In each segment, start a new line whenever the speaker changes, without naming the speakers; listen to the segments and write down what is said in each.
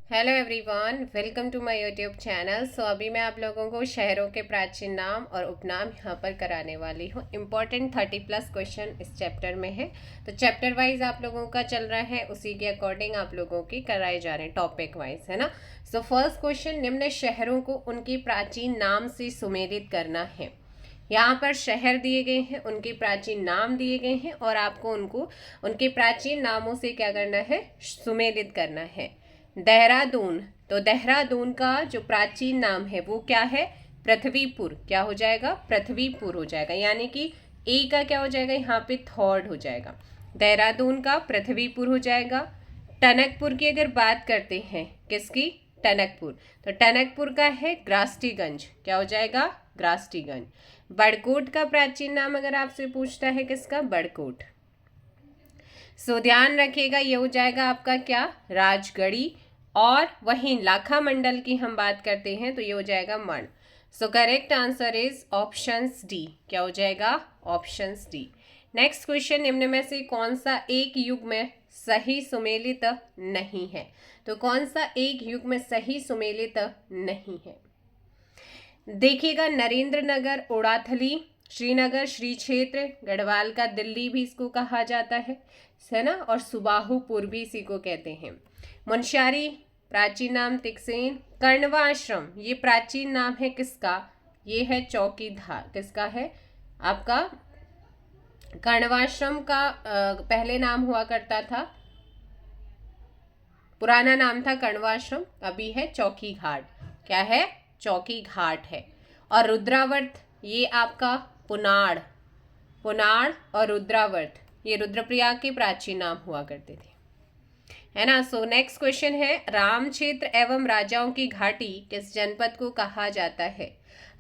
Hello everyone, welcome to my YouTube channel. अभी मैं आप लोगों को शहरों के प्राचीन नाम और उपनाम यहाँ पर कराने वाली हूँ। इम्पॉर्टेंट 30+ क्वेश्चन इस चैप्टर में है, तो चैप्टर वाइज आप लोगों का चल रहा है, उसी के अकॉर्डिंग आप लोगों की कराए जा रहे हैं, टॉपिक वाइज, है ना। फर्स्ट क्वेश्चन, निम्न शहरों को उनके प्राचीन नाम से सुमेलित करना है। यहाँ पर शहर दिए गए हैं, उनके प्राचीन नाम दिए गए हैं और आपको उनके प्राचीन नामों से क्या करना है, सुमेलित करना है। देहरादून, तो देहरादून का जो प्राचीन नाम है वो क्या है, पृथ्वीपुर। क्या हो जाएगा, पृथ्वीपुर हो जाएगा, यानी कि ए का क्या हो जाएगा, यहाँ पे थर्ड हो जाएगा। देहरादून का पृथ्वीपुर हो जाएगा। टनकपुर की अगर बात करते हैं, किसकी, टनकपुर, तो टनकपुर का है ग्रास्टीगंज। क्या हो जाएगा, ग्रास्टीगंज। बड़कोट का प्राचीन नाम अगर आपसे पूछता है, किसका, बड़कोट। ध्यान रखिएगा, ये हो जाएगा आपका क्या, राजगढ़ी। और वहीं लाखा मंडल की हम बात करते हैं तो ये हो जाएगा मण। Correct answer is option D. क्या हो जाएगा, ऑप्शन डी। नेक्स्ट क्वेश्चन, निम्न में से कौन सा एक युग में सही सुमेलित नहीं है। तो कौन सा एक युग में सही सुमेलित नहीं है, देखिएगा। नरेंद्र नगर, ओड़ाथली, श्रीनगर, श्री क्षेत्र, गढ़वाल का दिल्ली भी इसको कहा जाता है ना, और सुबाहुपुर भी इसी को कहते हैं। मुंशियारी, प्राचीन नाम तिकसेन। कर्णवाश्रम, ये प्राचीन नाम है किसका, ये है चौकीधार। किसका है, आपका कर्णवाश्रम का पहले नाम हुआ करता था, पुराना नाम था कर्णवाश्रम, अभी है चौकी घाट। क्या है, चौकी घाट है। और रुद्रावर्त, ये आपका पुनाड़, पुनाड़ और रुद्रावर्त, ये रुद्रप्रयाग के प्राचीन नाम हुआ करते थे, है ना। नेक्स्ट क्वेश्चन है, राम क्षेत्र एवं राजाओं की घाटी किस जनपद को कहा जाता है।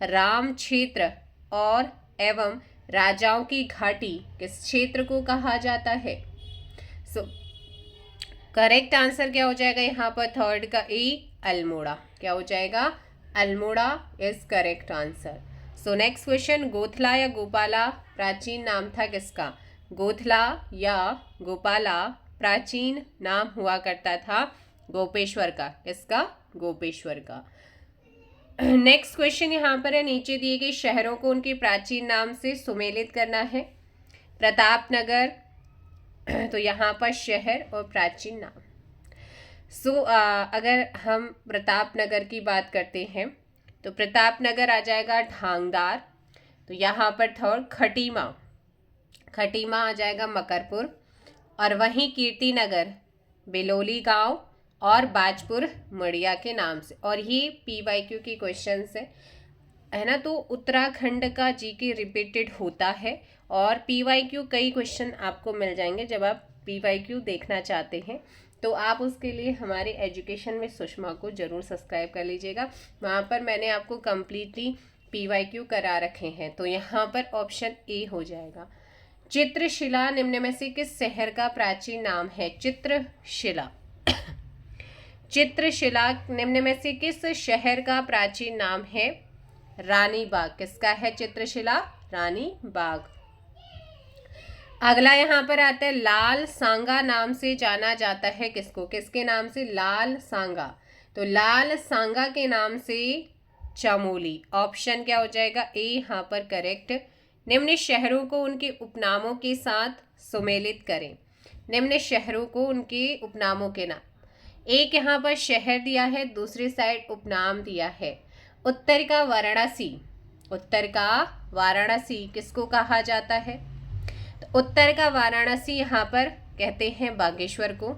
राम क्षेत्र और एवं राजाओं की घाटी किस क्षेत्र को कहा जाता है। करेक्ट आंसर क्या हो जाएगा यहाँ पर, थर्ड का ए, अल्मोड़ा। क्या हो जाएगा, Almora is correct answer. Next question, गोथला या गोपाला प्राचीन नाम था किसका। गोथला या गोपाला प्राचीन नाम हुआ करता था गोपेश्वर का। किसका, गोपेश्वर का। नेक्स्ट क्वेश्चन यहाँ पर है, नीचे दिए गए शहरों को उनके प्राचीन नाम से सुमेलित करना है। प्रतापनगर, तो यहाँ पर शहर और प्राचीन नाम। अगर हम प्रतापनगर की बात करते हैं तो प्रतापनगर आ जाएगा ढांगदार, तो यहाँ पर थर्ड खटीमा, खटीमा आ जाएगा मकरपुर। और वहीं कीर्तिनगर बिलोली गांव और बाजपुर मड़िया के नाम से। और ये PYQ की क्वेश्चन है ना, तो उत्तराखंड का जीके रिपीटेड होता है और PYQ कई क्वेश्चन आपको मिल जाएंगे। जब आप PYQ देखना चाहते हैं तो आप उसके लिए हमारे एजुकेशन में सुषमा को जरूर सब्सक्राइब कर लीजिएगा, वहाँ पर मैंने आपको कम्प्लीटली PYQ करा रखे हैं। तो यहाँ पर ऑप्शन ए हो जाएगा। चित्रशिला निम्न में से किस शहर का प्राचीन नाम है। चित्रशिला, चित्रशिला निम्न में से किस शहर का प्राचीन नाम है। रानी बाग। किसका है, चित्रशिला, रानी बाग। अगला यहाँ पर आता है, लाल सांगा नाम से जाना जाता है किसको, किसके नाम से, लाल सांगा। तो लाल सांगा के नाम से चमोली। ऑप्शन क्या हो जाएगा, ए यहाँ पर करेक्ट। निम्न शहरों को उनके उपनामों के साथ सुमेलित करें। निम्न शहरों को उनके उपनामों के नाम, एक यहाँ पर शहर दिया है, दूसरी साइड उपनाम दिया है। उत्तर का वाराणसी, उत्तर का वाराणसी किसको कहा जाता है। तो उत्तर का वाराणसी यहाँ पर कहते हैं बागेश्वर को,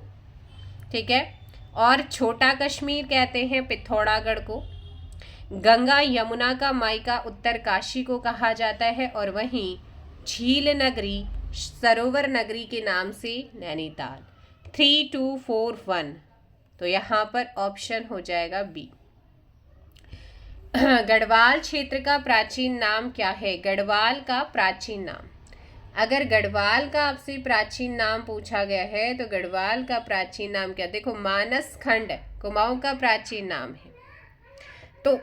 ठीक है। और छोटा कश्मीर कहते हैं पिथौरागढ़ को। गंगा यमुना का मायका उत्तर काशी को कहा जाता है। और वहीं झील नगरी, सरोवर नगरी के नाम से नैनीताल। 3, 2, 4, 1, तो यहाँ पर ऑप्शन हो जाएगा बी। गढ़वाल क्षेत्र का प्राचीन नाम क्या है। गढ़वाल का प्राचीन नाम, अगर गढ़वाल का आपसे प्राचीन नाम पूछा गया है तो गढ़वाल का प्राचीन नाम क्या, देखो मानस खंड कुमाऊं का प्राचीन नाम है, तो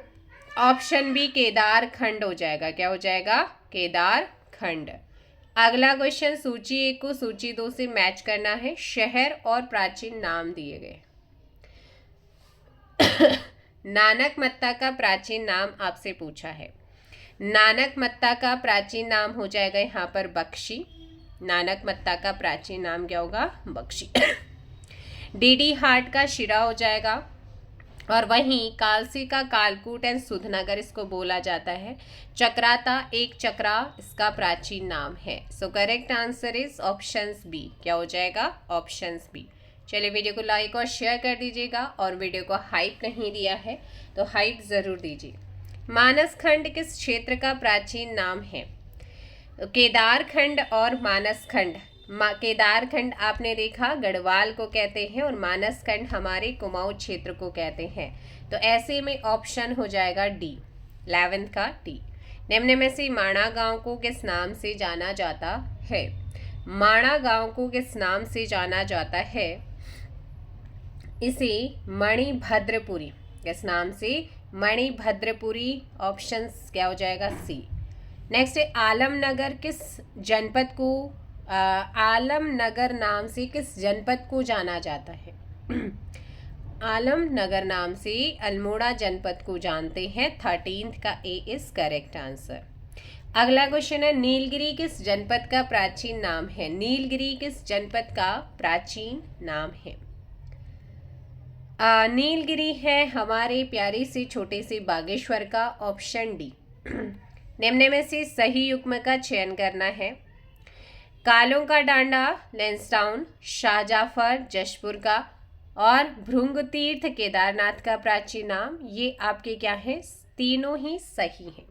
ऑप्शन बी केदार खंड हो जाएगा। क्या हो जाएगा, केदार खंड। अगला क्वेश्चन, सूची 1 को सूची 2 से मैच करना है। शहर और प्राचीन नाम दिए गए, नानकमत्ता का प्राचीन नाम आपसे पूछा है। नानकमत्ता का प्राचीन नाम हो जाएगा यहाँ पर बख्शी। नानकमत्ता का प्राचीन नाम क्या होगा? बख्शी। डीडी हाट का शिरा हो जाएगा। और वहीं कालसी का कालकूट एंड सुधनगर इसको बोला जाता है। चक्राता एक चक्रा इसका प्राचीन नाम है। So correct answer is options B. क्या हो जाएगा? Options B. चलिए वीडियो को लाइक और शेयर कर दीजिएगा, और वीडियो को हाइप नहीं दिया है तो हाइप ज़रूर दीजिए। मानसखंड किस क्षेत्र का प्राचीन नाम है? तो केदारखंड और मानसखंड। केदारखंड आपने देखा गढ़वाल को कहते हैं, और मानसखंड हमारे कुमाऊं क्षेत्र को कहते हैं। तो ऐसे में ऑप्शन हो जाएगा डी, 11th का डी। निम्न में से माणा गांव को किस नाम से जाना जाता है? माणा गांव को किस नाम से जाना जाता है? इसे मणिभद्रपुरी। किस नाम से? मणिभद्रपुरी। ऑप्शंस क्या हो जाएगा? सी। नेक्स्ट है आलमनगर किस जनपद को आलमनगर नाम से किस जनपद को जाना जाता है? आलमनगर नाम से अल्मोड़ा जनपद को जानते हैं। 13th का ए इज करेक्ट आंसर। अगला क्वेश्चन है नीलगिरी किस जनपद का प्राचीन नाम है? नीलगिरी किस जनपद का प्राचीन नाम है? नीलगिरी है हमारे प्यारे से छोटे से बागेश्वर का। Option D. निम्न में से सही युग्म का चयन करना है। कालों का डांडा लैंसडाउन, शाहजाफर जशपुर का, और भृंग तीर्थ केदारनाथ का प्राचीन नाम। ये आपके क्या है? तीनों ही सही हैं।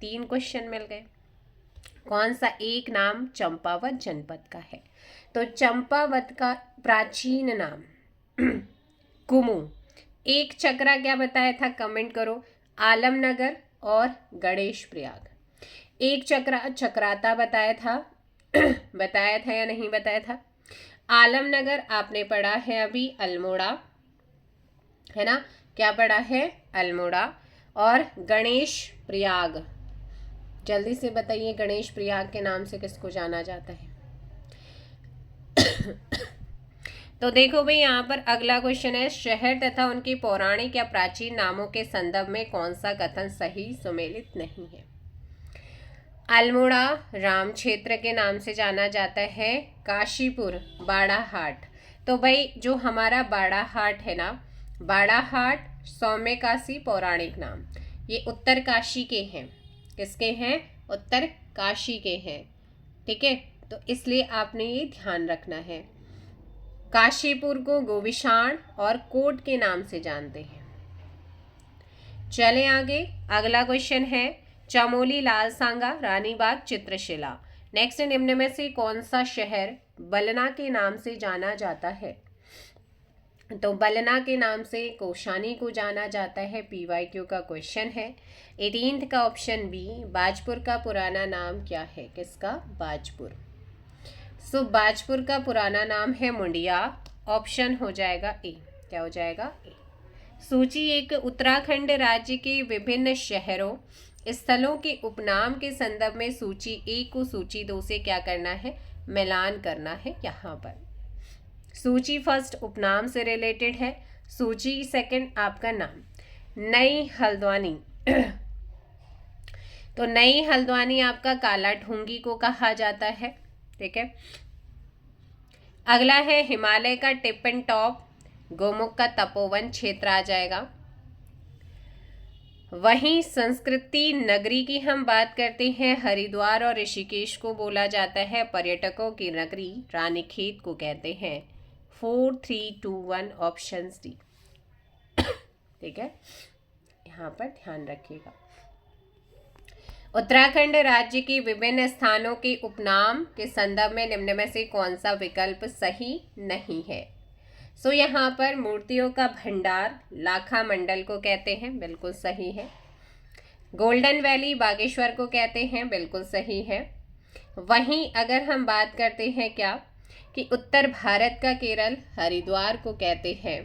3 क्वेश्चन मिल गए। कौन सा एक नाम चंपावत जनपद का है? तो चंपावत का प्राचीन नाम कुमू। एक चक्रा क्या बताया था? कमेंट करो। आलमनगर और गणेश प्रयाग। एक चक्रा चक्राता बताया था। बताया था या नहीं बताया था? आलमनगर आपने पढ़ा है अभी अल्मोड़ा, है ना? क्या पढ़ा है? अल्मोड़ा। और गणेश प्रयाग, जल्दी से बताइए, गणेश प्रयाग के नाम से किसको जाना जाता है? तो देखो भाई, यहाँ पर अगला क्वेश्चन है शहर तथा उनके पौराणिक या प्राचीन नामों के संदर्भ में कौन सा कथन सही सुमेलित नहीं है? अल्मोड़ा राम क्षेत्र के नाम से जाना जाता है। काशीपुर बाड़ाहाट। तो भाई जो हमारा बाड़ाहाट है ना, बाड़ाहाट सौम्य काशी पौराणिक नाम, ये उत्तर काशी के हैं। किसके हैं? उत्तर काशी के हैं। ठीक है, तो इसलिए आपने ये ध्यान रखना है। काशीपुर को गोविशाण और कोट के नाम से जानते हैं। चले आगे। अगला क्वेश्चन है चमोली लालसांगा रानीबाग चित्रशिला। नेक्स्ट, निम्न में से कौन सा शहर बलना के नाम से जाना जाता है? तो बलना के नाम से कोशानी को जाना जाता है। PYQ का क्वेश्चन है। 18th का ऑप्शन बी। बाजपुर का पुराना नाम क्या है? किसका? बाजपुर। सो बाजपुर का पुराना नाम है मुंडिया। ऑप्शन हो जाएगा ए। क्या हो जाएगा? ए। सूची एक उत्तराखंड राज्य के विभिन्न शहरों स्थलों के उपनाम के संदर्भ में सूची 1 को सूची 2 से क्या करना है? मिलान करना है। यहाँ पर सूची फर्स्ट उपनाम से रिलेटेड है, सूची सेकंड आपका नाम। नई हल्द्वानी तो नई हल्द्वानी आपका काला ढूंगी को कहा जाता है। ठीक है। अगला है हिमालय का टिप एंड टॉप, गोमुख का तपोवन क्षेत्र आ जाएगा। वहीं संस्कृति नगरी की हम बात करते हैं, हरिद्वार और ऋषिकेश को बोला जाता है पर्यटकों की नगरी, रानीखेत को कहते हैं। 4 3 2 1 ऑप्शन डी। ठीक है, यहाँ पर ध्यान रखिएगा। उत्तराखंड राज्य के विभिन्न स्थानों के उपनाम के संदर्भ में निम्न में से कौन सा विकल्प सही नहीं है? सो यहाँ पर मूर्तियों का भंडार लाखा मंडल को कहते हैं, बिल्कुल सही है। गोल्डन वैली बागेश्वर को कहते हैं, बिल्कुल सही है। वहीं अगर हम बात करते हैं क्या कि उत्तर भारत का केरल हरिद्वार को कहते हैं,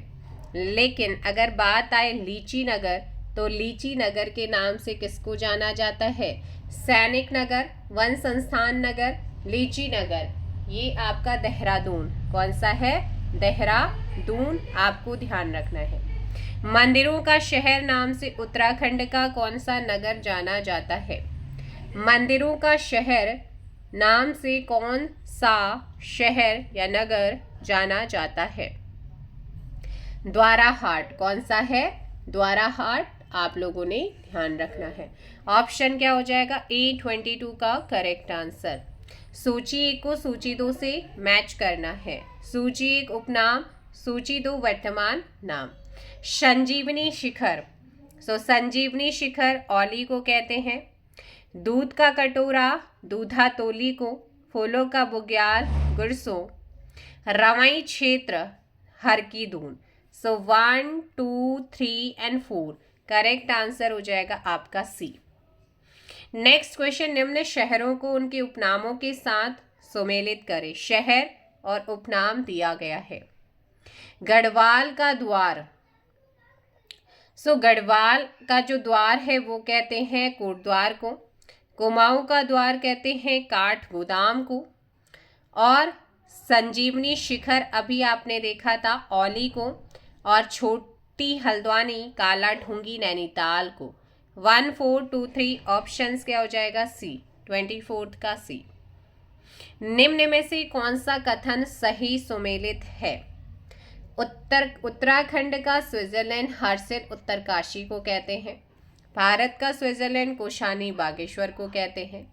लेकिन अगर बात आए लीची नगर तो लीची नगर के नाम से किसको जाना जाता है? सैनिक नगर, वन संस्थान नगर, लीची नगर। ये आपका देहरादून, कौन सा है? देहरादून, आपको ध्यान रखना है। मंदिरों का शहर नाम से उत्तराखंड का कौन सा नगर जाना जाता है? मंदिरों का शहर नाम से कौन सा शहर या नगर जाना जाता है? द्वाराहाट। कौन सा है? द्वाराहाट। आप लोगों ने ध्यान रखना है। ऑप्शन क्या हो जाएगा? A22 का करेक्ट आंसर। सूची 1 को सूची 2 से मैच करना है। सूची 1 उपनाम, सूची 2 वर्तमान नाम। संजीवनी शिखर, संजीवनी शिखर औली को कहते हैं। दूध का कटोरा, दूधा तोली को। फूलों का बुग्याल, गुरसों। रवाई क्षेत्र, हर की दून। 1, 2, 3 एंड 4 करेक्ट आंसर हो जाएगा आपका सी। नेक्स्ट क्वेश्चन, निम्न शहरों को उनके उपनामों के साथ सुमेलित करें। शहर और उपनाम दिया गया है। गढ़वाल का द्वार, गढ़वाल का जो द्वार है वो कहते हैं कोटद्वार को। कुमाऊं का द्वार कहते हैं काठ गोदाम को। और संजीवनी शिखर अभी आपने देखा था औली को। और छोटी हल्द्वानी काला ढूंगी नैनीताल को। 1, 4, 2, 3 ऑप्शंस क्या हो जाएगा? सी, 24 का सी। निम्न में से कौन सा कथन सही सुमेलित है? उत्तराखंड का स्विट्जरलैंड हर्षिल उत्तरकाशी को कहते हैं। भारत का स्विट्जरलैंड कोशानी बागेश्वर को कहते हैं।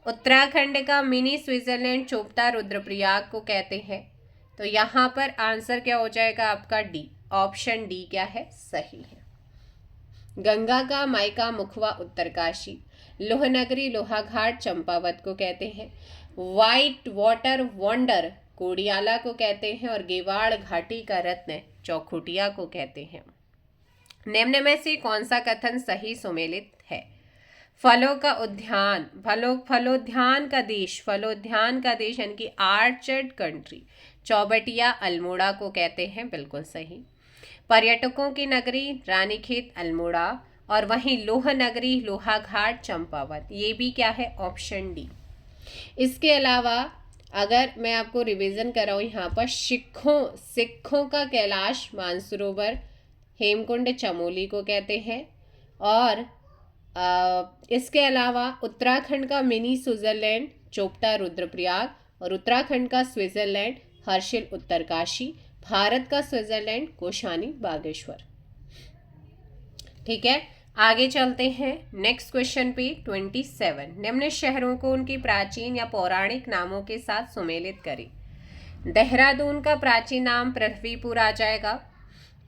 उत्तराखंड का मिनी स्विट्जरलैंड चोपता रुद्रप्रयाग को कहते हैं। तो यहाँ पर आंसर क्या हो जाएगा आपका? डी। ऑप्शन डी क्या है? सही है। गंगा का मायका मुखवा उत्तरकाशी, लोहनगरी लोहाघाट चंपावत को कहते हैं। वाइट वाटर वंडर कोडियाला को कहते हैं। और गेवाड़ घाटी का रत्न चौखुटिया को कहते हैं। निम्न में से कौन सा कथन सही सुमेलित है? फलों का उद्यान, फलोद्यान का देश, फलोद्यान का देश यानी कि आर्चर्ड कंट्री चौबटिया अल्मोड़ा को कहते हैं। बिल्कुल सही। पर्यटकों की नगरी रानीखेत अल्मोड़ा। और वहीं लोह नगरी लोहाघाट चंपावत, ये भी क्या है? Option D. इसके अलावा अगर मैं आपको रिवीजन कराऊँ यहाँ पर, सिखों का कैलाश मानसरोवर हेमकुंड चमोली को कहते हैं। और इसके अलावा उत्तराखंड का मिनी स्विट्जरलैंड चोपता रुद्रप्रयाग। और उत्तराखंड का स्विट्जरलैंड हर्षिल उत्तरकाशी। भारत का स्विट्जरलैंड कोशानी बागेश्वर। ठीक है, आगे चलते हैं नेक्स्ट क्वेश्चन पे। 27, निम्न शहरों को उनकी प्राचीन या पौराणिक नामों के साथ सुमेलित करें। देहरादून का प्राचीन नाम पृथ्वीपुर आ जाएगा।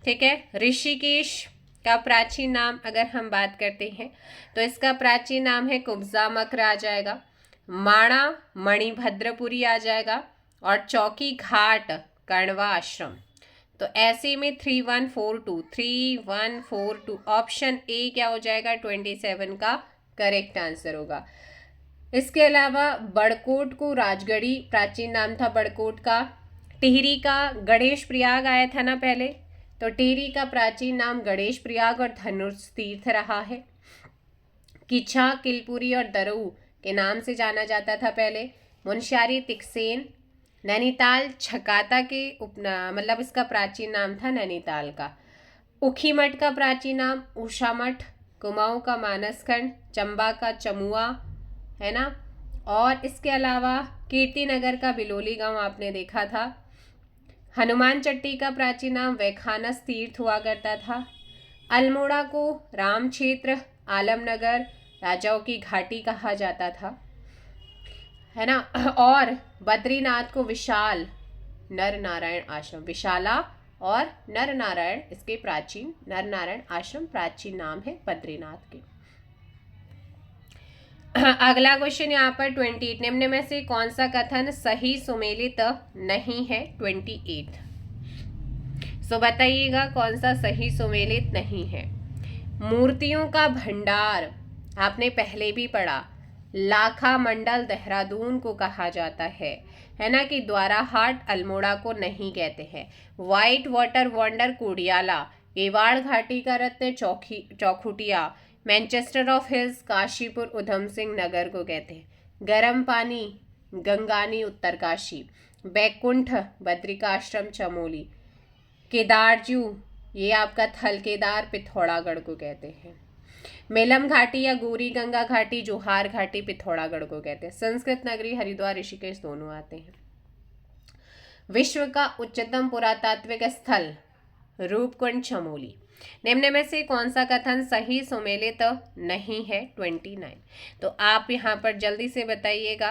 ठीक है। ऋषिकेश का प्राचीन नाम अगर हम बात करते हैं तो इसका प्राचीन नाम है कुब्जा मकर आ जाएगा। माणा मणिभद्रपुरी आ जाएगा। और चौकी घाट कण्वा आश्रम। तो ऐसे में 3142 ऑप्शन ए क्या हो जाएगा? 27 का करेक्ट आंसर होगा। इसके अलावा बड़कोट को राजगढ़ी प्राचीन नाम था बड़कोट का। टिहरी का गणेश प्रयाग आया था ना पहले, तो टिहरी का प्राचीन नाम गणेश प्रयाग और धनुष तीर्थ रहा है। किच्छा किलपुरी और दरऊ के नाम से जाना जाता था पहले। मुनस्यारी तिकसेन नैनीताल छकाता के मतलब इसका प्राचीन नाम था नैनीताल का। उखीमठ का प्राचीन नाम उषा मठ। कुमाऊं का मानसखंड, चंबा का चमुआ है ना। और इसके अलावा कीर्तिनगर का बिलोली गांव आपने देखा था। हनुमान चट्टी का प्राचीन नाम वैखानस तीर्थ हुआ करता था। अल्मोड़ा को राम क्षेत्र, आलमनगर राजाओं की घाटी कहा जाता था, है ना। और बद्रीनाथ को विशाल नर नारायण आश्रम, विशाला और नर नारायण इसके प्राचीन, नर नारायण आश्रम प्राचीन नाम है बद्रीनाथ के। अगला क्वेश्चन यहाँ पर 28, निम्न में से कौन सा कथन सही सुमेलित नहीं है? 28 सो बताइएगा कौन सा सही सुमेलित नहीं है। मूर्तियों का भंडार आपने पहले भी पढ़ा, लाखा मंडल देहरादून को कहा जाता है ना कि द्वाराहाट अल्मोड़ा को नहीं कहते हैं। वाइट वाटर वंडर कोडियाला, गेवाड़ घाटी का रत्न Chaukhutia, Manchester of hills Kashipur Udham Singh Nagar को कहते हैं। गर्म पानी गंगानी उत्तरकाशी, बैकुंठ बद्रिकाश्रम चमोली, केदारजू ये आपका थलकेदार पिथौरागढ़ को कहते हैं। मेलम घाटी या गौरी गंगा घाटी, जोहार घाटी पिथौरागढ़ को कहते हैं। संस्कृत नगरी हरिद्वार ऋषिकेश दोनों आते हैं। विश्व का उच्चतम पुरातात्विक स्थल रूपकुंड चमोली। निम्न में से कौन सा कथन सही सुमेलित नहीं है? 29। तो आप यहाँ पर जल्दी से बताइएगा।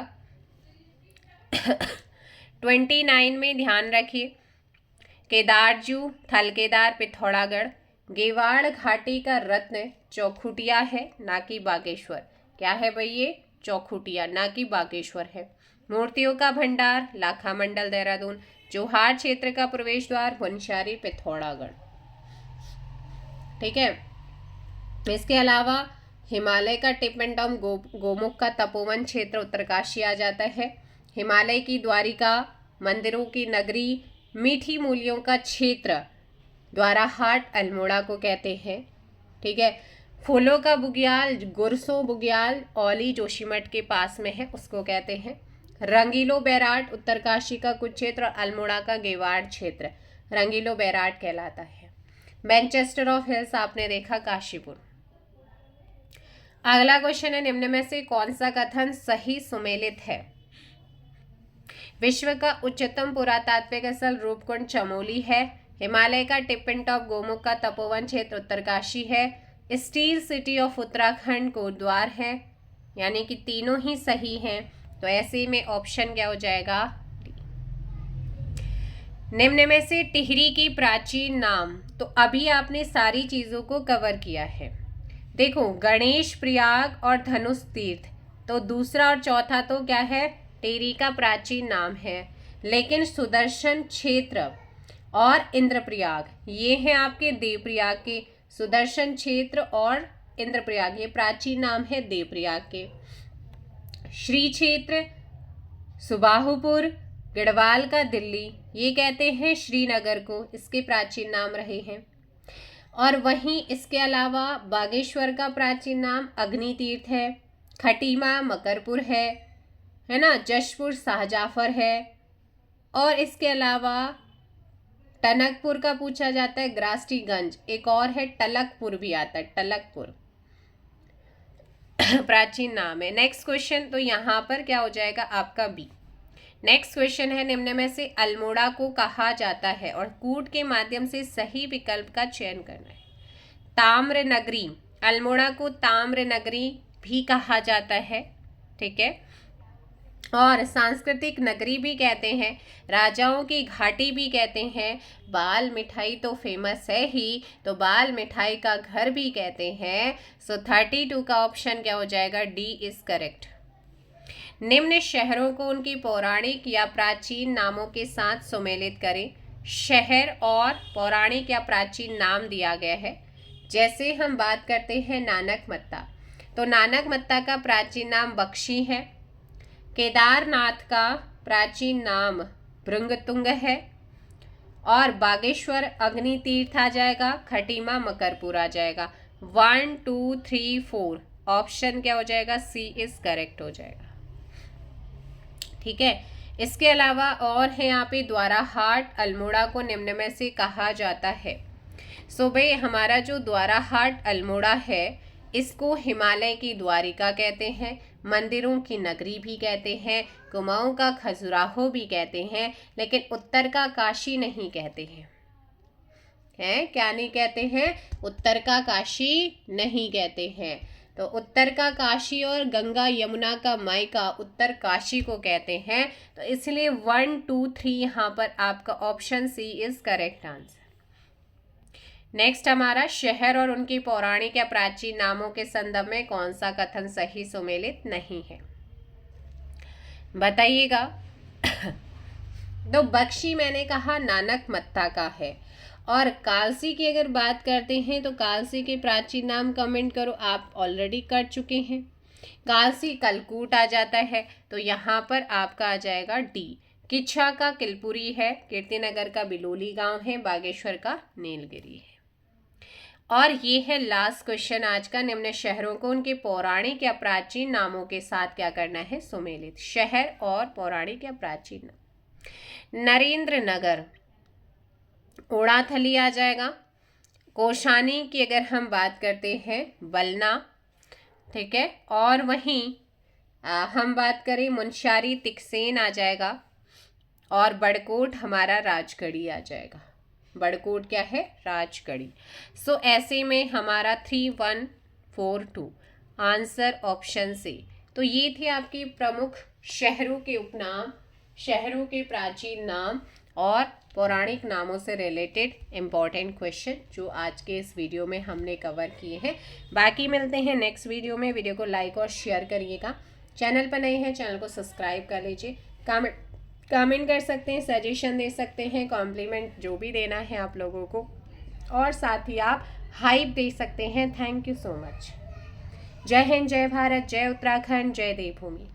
29 में ध्यान रखिए, केदारजू, थलकेदार पिथौरागढ़, गेवाड़ घाटी का रत्न चौखुटिया है ना कि बागेश्वर। क्या है भाई? ये चौखुटिया ना कि बागेश्वर है। मूर्तियों का भंडार लाखा मंडल देहरादून। जोहार क्षेत्र का प्रवेश द्वार वनशारी पिथौरागढ़। ठीक है। इसके अलावा हिमालय का टिप एंड टॉप गोमुख का तपोवन क्षेत्र उत्तरकाशी आ जाता है। हिमालय की द्वारिका, मंदिरों की नगरी, मीठी मूलियों का क्षेत्र द्वाराहाट अल्मोड़ा को कहते हैं। ठीक है। फूलों का बुग्याल, गुरसो बुग्याल औली जोशीमठ के पास में है, उसको कहते हैं। रंगीलो बैराट उत्तरकाशी का कुछ क्षेत्र और अल्मोड़ा का गेवाड़ क्षेत्र रंगीलो बैराट कहलाता है। मैनचेस्टर ऑफ हिल्स आपने देखा काशीपुर। अगला क्वेश्चन है, निम्न में से कौन सा कथन सही सुमेलित है? विश्व का उच्चतम पुरातात्विक स्थल रूपकुंड चमोली है। हिमालय का टिप एंड टॉप गोमुख का तपोवन क्षेत्र उत्तरकाशी है। Steel city of Uttarakhand Kotdwar है। यानी कि तीनों ही सही हैं। तो ऐसे में ऑप्शन क्या हो जाएगा? निम्न में से टिहरी की प्राचीन नाम। तो अभी आपने सारी चीजों को कवर किया है। देखो, गणेश प्रयाग और धनुष तीर्थ, तो दूसरा और चौथा तो क्या है? टिहरी का प्राचीन नाम है। लेकिन सुदर्शन क्षेत्र और इंद्रप्रयाग ये हैं आपके देवप्रयाग के। सुदर्शन क्षेत्र और इंद्रप्रयाग ये प्राचीन नाम है देवप्रयाग के। श्री क्षेत्र, सुबाहुपुर, गढ़वाल का दिल्ली, ये कहते हैं श्रीनगर को, इसके प्राचीन नाम रहे हैं। और वहीं इसके अलावा बागेश्वर का प्राचीन नाम अग्नि तीर्थ है। खटीमा मकरपुर है ना। जशपुर शाहजाफर है। और इसके अलावा टनकपुर का पूछा जाता है, ग्रास्टीगंज। एक और है टलकपुर भी आता है, टलकपुर प्राचीन नाम है। नेक्स्ट क्वेश्चन, तो यहाँ पर क्या हो जाएगा आपका बी। नेक्स्ट क्वेश्चन है, निम्न में से अल्मोड़ा को कहा जाता है और कूट के माध्यम से सही विकल्प का चयन करना है। ताम्र नगरी, अल्मोड़ा को ताम्र नगरी भी कहा जाता है। ठीक है। और सांस्कृतिक नगरी भी कहते हैं, राजाओं की घाटी भी कहते हैं। बाल मिठाई तो फेमस है ही, तो बाल मिठाई का घर भी कहते हैं। सो 32 का ऑप्शन क्या हो जाएगा? D is correct. निम्न शहरों को उनकी पौराणिक या प्राचीन नामों के साथ सुमेलित करें। शहर और पौराणिक या प्राचीन नाम दिया गया है। जैसे हम बात करते हैं नानक मत्ता, तो नानक मत्ता का प्राचीन नाम बख्शी है। केदारनाथ का प्राचीन नाम भृंगतुंग है। और बागेश्वर अग्नि तीर्थ आ जाएगा। खटीमा मकरपुर आ जाएगा। 1 2 3 4 ऑप्शन क्या हो जाएगा? सी इज करेक्ट हो जाएगा। ठीक है। इसके अलावा और है यहाँ पे द्वाराहाट अल्मोड़ा को निम्न में से कहा जाता है। सो भाई हमारा जो द्वाराहाट अल्मोड़ा है इसको हिमालय की द्वारिका कहते हैं, मंदिरों की नगरी भी कहते हैं, कुमाऊं का खजुराहो भी कहते हैं, लेकिन उत्तर का काशी नहीं कहते हैं। हैं क्या नहीं कहते हैं? उत्तर का काशी नहीं कहते हैं। तो उत्तर का काशी और गंगा यमुना का मायका उत्तर काशी को कहते हैं। तो इसलिए 1 2 3 यहाँ पर आपका option C is correct answer. Next हमारा शहर और उनकी पौराणिक या प्राचीन नामों के संदर्भ में कौन सा कथन सही सुमेलित नहीं है? बताइएगा। तो बख्शी मैंने कहा नानक मत्ता का है। और कालसी की अगर बात करते हैं तो कालसी के प्राचीन नाम कमेंट करो। आप ऑलरेडी कर चुके हैं। कालसी कलकूट आ जाता है, तो यहाँ पर आपका आ जाएगा डी। किच्छा का किलपुरी है। कीर्तिनगर का बिलोली गांव है। बागेश्वर का नीलगिरी है। और ये है लास्ट क्वेश्चन आज का। निम्न शहरों को उनके पौराणिक या प्राचीन नामों के साथ क्या करना है? सुमेलित। शहर और पौराणिक या प्राचीन नाम। नरेंद्र नगर, ओड़ाथली आ जाएगा। कोशानी की अगर हम बात करते हैं बलना, ठीक है, और वहीं हम बात करें मुंशियारी तिकसेन आ जाएगा, और बड़कोट हमारा राजगढ़ी आ जाएगा। बड़कोट क्या है? राजगढ़ी। सो ऐसे में हमारा 3142 आंसर ऑप्शन से। तो ये थे आपके प्रमुख शहरों के उपनाम, शहरों के प्राचीन नाम और पौराणिक नामों से रिलेटेड इम्पॉर्टेंट क्वेश्चन जो आज के इस वीडियो में हमने कवर किए हैं। बाकी मिलते हैं नेक्स्ट वीडियो में। वीडियो को लाइक और शेयर करिएगा। चैनल पर नए हैं, चैनल को सब्सक्राइब कर लीजिए। कमेंट कर सकते हैं, सजेशन दे सकते हैं, कॉम्प्लीमेंट जो भी देना है आप लोगों को, और साथ ही आप हाइप दे सकते हैं। Thank you so much. जय हिंद, जय भारत, जय उत्तराखंड, जय देवभूमि।